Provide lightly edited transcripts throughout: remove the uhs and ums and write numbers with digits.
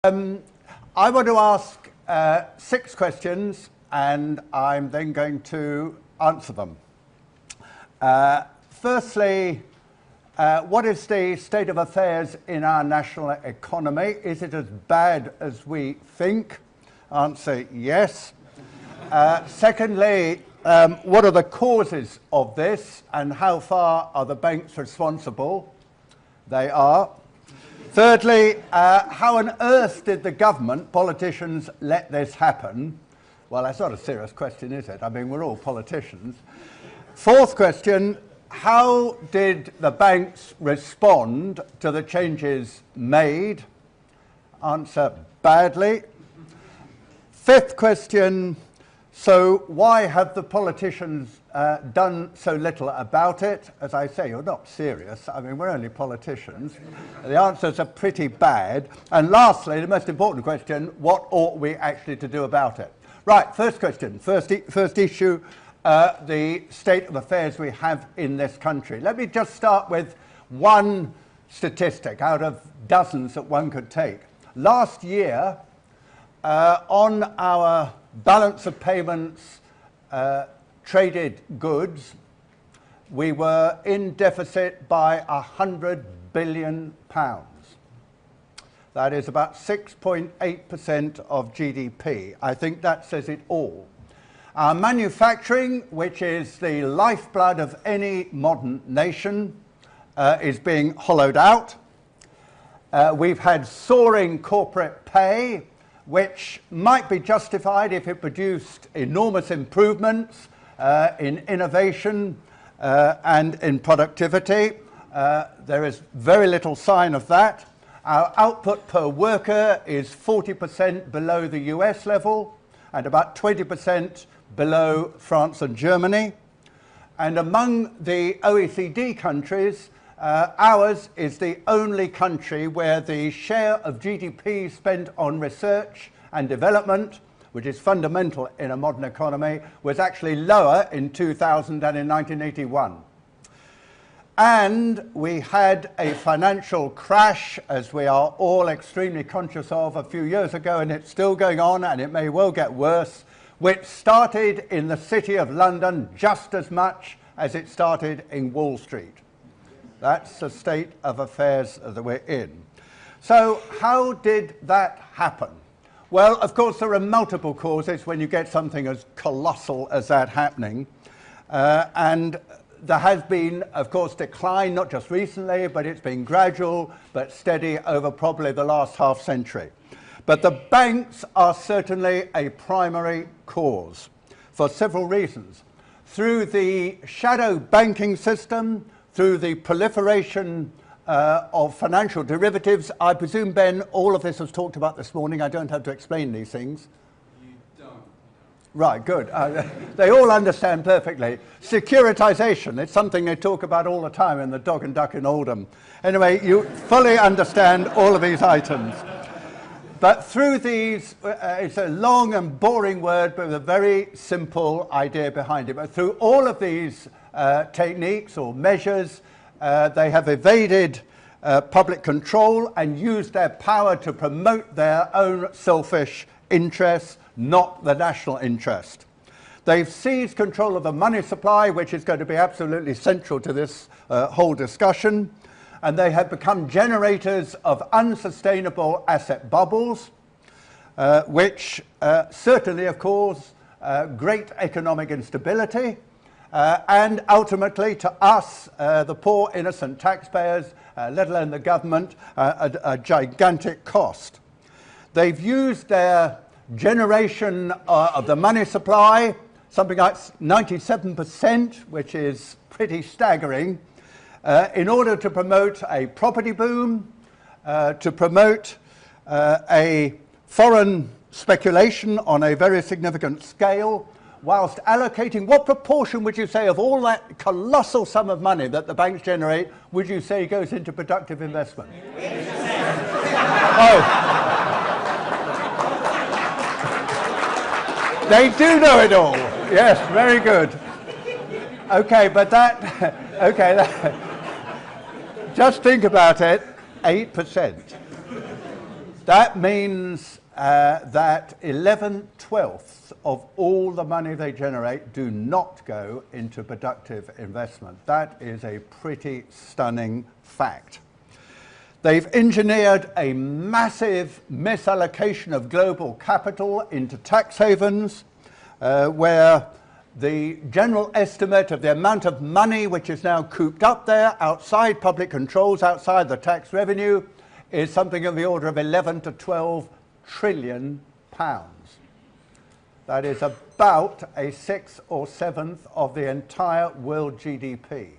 I want to ask 6 questions, and I'm then going to answer them. Firstly, what is the state of affairs in our national economy? Is it as bad as we think? Answer, yes. Secondly, what are the causes of this, and how far are the banks responsible? They are. Thirdly, how on earth did the government, politicians, let this happen? Well, that's not a serious question, is it? I mean, we're all politicians. Fourth question, how did the banks respond to the changes made? Answer, badly. Fifth question, so why have the politicians done so little about it? As I say, you're not serious. I mean, we're only politicians. The answers are pretty bad. And lastly, the most important question, what ought we actually to do about it? Right, first question, first issue, the state of affairs we have in this country. Let me just start with one statistic out of dozens that one could take. Last year, on our balance of payments, traded goods, we were in deficit by £100 billion. That is about 6.8% of GDP. I think that says it all. Our manufacturing, which is the lifeblood of any modern nation, is being hollowed out. We've had soaring corporate pay, which might be justified if it produced enormous improvements in innovation and in productivity. There is very little sign of that. Our output per worker is 40% below the US level and about 20% below France and Germany. And among the OECD countries, ours is the only country where the share of GDP spent on research and development, which is fundamental in a modern economy, was actually lower in 2000 than in 1981. And we had a financial crash, as we are all extremely conscious of, a few years ago, and it's still going on, and it may well get worse, which started in the City of London just as much as it started in Wall Street. That's the state of affairs that we're in. So how did that happen? Well, of course, there are multiple causes when you get something as colossal as that happening. And there has been, of course, decline, not just recently, but it's been gradual but steady over probably the last half century. But the banks are certainly a primary cause for several reasons. Through the shadow banking system, through the proliferation of financial derivatives. I presume, Ben, all of this was talked about this morning. I don't have to explain these things. You don't. Right, good. They all understand perfectly. Securitization, it's something they talk about all the time in the Dog and Duck in Oldham. Anyway, you fully understand all of these items. But through these, it's a long and boring word, but with a very simple idea behind it. But through all of these techniques or measures, they have evaded public control and used their power to promote their own selfish interests, not the national interest. They've seized control of the money supply, which is going to be absolutely central to this whole discussion. And they have become generators of unsustainable asset bubbles, which certainly, of course, great economic instability, and ultimately to us, the poor innocent taxpayers, let alone the government, a gigantic cost. They've used their generation of the money supply, something like 97%, which is pretty staggering, in order to promote a property boom, to promote a foreign speculation on a very significant scale, whilst allocating, what proportion would you say of all that colossal sum of money that the banks generate, would you say goes into productive investment? 80%. Oh. They do know it all. Yes, very good. Okay, but that, okay, just think about it, 8%. That means that 11/12 of all the money they generate do not go into productive investment. That is a pretty stunning fact. They've engineered a massive misallocation of global capital into tax havens, where the general estimate of the amount of money which is now cooped up there outside public controls, outside the tax revenue, is something of the order of 11 to 12 trillion pounds. That is about a sixth or seventh of the entire world GDP.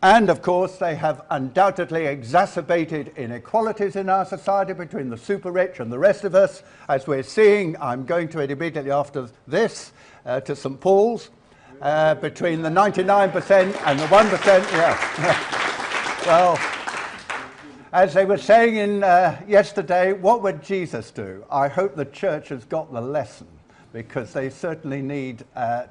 And of course, they have undoubtedly exacerbated inequalities in our society between the super rich and the rest of us, as we're seeing. I'm going to it immediately after this to St. Paul's, between the 99% and the 1%. Yeah. Well, as they were saying in yesterday, what would Jesus do? I hope the church has got the lesson, because they certainly need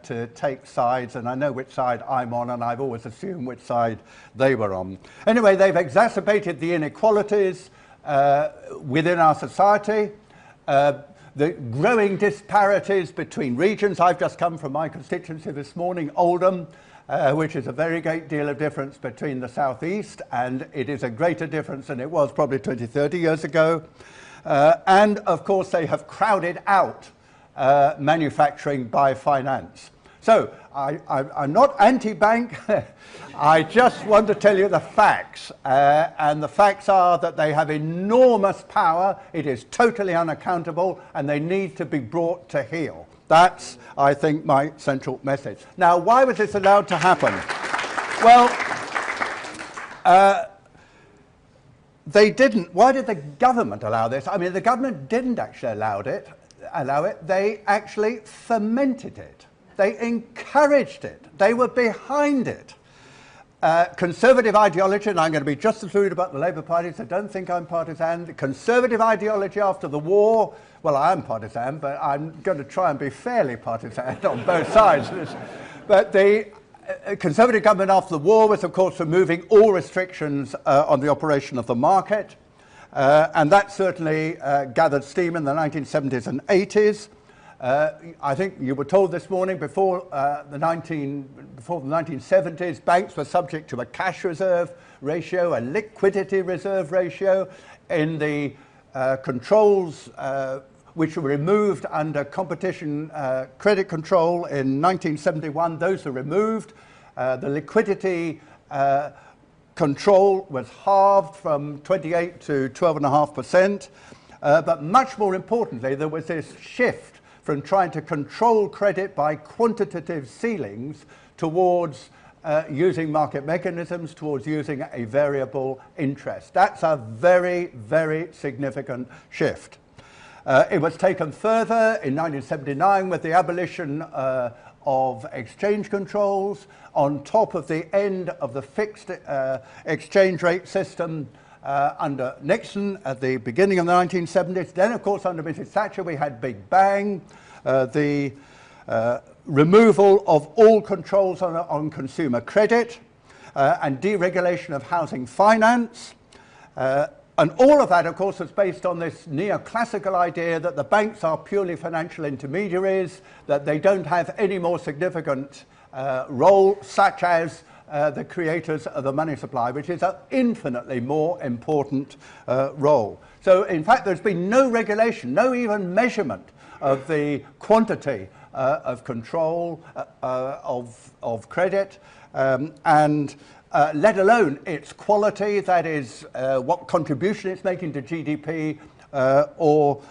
to take sides, and I know which side I'm on, and I've always assumed which side they were on. Anyway, they've exacerbated the inequalities within our society, the growing disparities between regions. I've just come from my constituency this morning, Oldham, which is a very great deal of difference between the southeast, and it is a greater difference than it was probably 20, 30 years ago. And of course, they have crowded out manufacturing by finance. So I'm not anti-bank. I just want to tell you the facts. And the facts are that they have enormous power. It is totally unaccountable, and they need to be brought to heel. That's, I think, my central message. Now, why was this allowed to happen? Well, they didn't. Why did the government allow this? I mean, the government didn't actually allow it. They actually fomented it. They encouraged it. They were behind it. Conservative ideology, and I'm going to be just as rude about the Labour Party, so don't think I'm partisan. Conservative ideology after the war, well, I am partisan, but I'm going to try and be fairly partisan on both sides. But the Conservative government after the war was, of course, removing all restrictions on the operation of the market. And that certainly gathered steam in the 1970s and 80s. I think you were told this morning, before the 1970s, banks were subject to a cash reserve ratio, a liquidity reserve ratio. In the controls which were removed under competition credit control in 1971, those were removed. The liquidity control was halved from 28 to 12.5%. But much more importantly, there was this shift from trying to control credit by quantitative ceilings towards using market mechanisms, towards using a variable interest. That's a very, very significant shift. It was taken further in 1979 with the abolition of exchange controls, on top of the end of the fixed exchange rate system under Nixon at the beginning of the 1970s. Then, of course, under Mrs. Thatcher, we had Big Bang, the removal of all controls on consumer credit, and deregulation of housing finance. And all of that, of course, was based on this neoclassical idea that the banks are purely financial intermediaries, that they don't have any more significant role, such as the creators of the money supply, which is an infinitely more important role. So, in fact, there's been no regulation, no even measurement of the quantity of control of credit, and let alone its quality, that is, what contribution it's making to GDP, or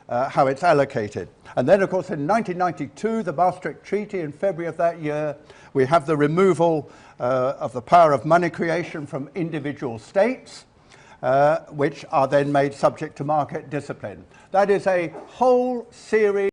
how it's allocated. And then, of course, in 1992, the Maastricht Treaty, in February of that year, we have the removal of the power of money creation from individual states, which are then made subject to market discipline. That is a whole series